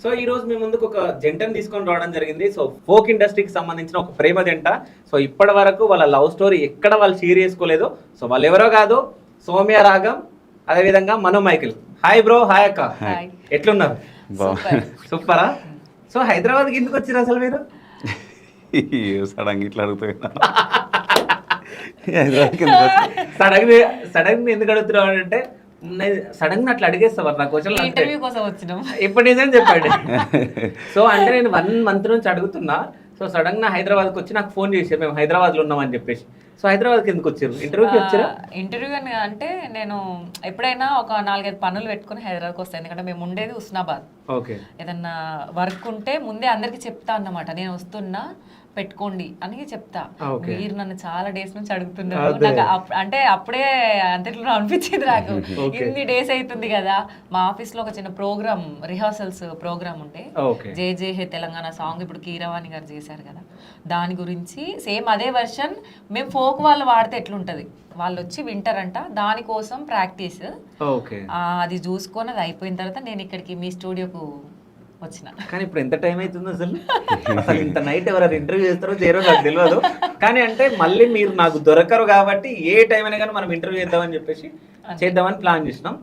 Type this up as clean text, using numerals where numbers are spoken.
So ఈ రోజు మీ ముందుకు ఒక జంటను తీసుకొని రావడం జరిగింది. సో ఫోక్ ఇండస్ట్రీకి సంబంధించిన ఒక ప్రేమ జంట. సో ఇప్పటి వరకు వాళ్ళ లవ్ స్టోరీ ఎక్కడ వాళ్ళు షేర్ చేసుకోలేదు. సో వాళ్ళు ఎవరో కాదు, సౌమ్య రాగం, అదేవిధంగా మను మైకిల్. Hi bro. హాయ్ అక్క. హాయ్. ఎట్లున్నారు? సూపరా. సో హైదరాబాద్కి ఎందుకు వచ్చారు అసలు మీరు? సడన్ ఇట్లా అడుగుతున్నా సడన్ ఎందుకు అడుగుతున్నావు అంటే సడన్ గా అట్లా అడిగేస్తావారు నా క్వశ్చన్ ఇంటర్వ్యూ కోసం వచ్చినాం. ఇప్పుడు నిజం చెప్పండి. సో అంటే నేను 1 month నుంచి అడుగుతున్నా. సో సడన్ గా హైదరాబాద్కి వచ్చి నాకు ఫోన్ చేశారు, మేము హైదరాబాద్ లో ఉన్నామని చెప్పేసి. సో హైదరాబాద్కి ఎందుకు వచ్చారు? ఇంటర్వ్యూకి వచ్చారా? ఇంటర్వ్యూ అంటే నేను ఎప్పుడైనా ఒక 4-5 పనులు పెట్టుకుని హైదరాబాద్కి వస్తాను. ఎందుకంటే మేము ఉండేది హుస్నాబాద్. ఓకే. ఏదన్నా వర్క్ ఉంటే ముందే అందరికి చెప్తా అన్నమాట, నేను వస్తున్నా పెట్టుకోండి అని చెప్తా. మీరు నన్ను చాలా డేస్ నుంచి అడుగుతున్నారు. నాకు అంటే అప్పుడే అంతట్లో అనిపించింది నాకు, ఇన్ని డేస్ అవుతుంది కదా. మా ఆఫీస్ లో ఒక చిన్న ప్రోగ్రామ్, రిహార్సల్స్ ప్రోగ్రామ్ ఉంటే జే జే హే తెలంగాణ సాంగ్ ఇప్పుడు కీరవాణి గారు చేశారు కదా, దాని గురించి సేమ్ అదే వర్షన్ మేము ఫోక్ వాళ్ళు వాడితే ఎట్లుంటది, వాళ్ళు వచ్చి వింటారంట, దానికోసం ప్రాక్టీస్. అది చూసుకొని అది అయిపోయిన తర్వాత నేను ఇక్కడికి మీ స్టూడియోకు వచ్చిన. కానీ ఇప్పుడు ఎంత టైం అవుతుంది అసలు? అసలు ఇంత నైట్ ఎవరైనా ఇంటర్వ్యూ చేస్తారో చేయరో నాకు తెలియదు. కానీ అంటే మళ్ళీ మీరు నాకు దొరకరు కాబట్టి ఏ టైం అయినా కానీ మనం ఇంటర్వ్యూ చేద్దామని చెప్పేసి చేద్దామని ప్లాన్ చేసినాం.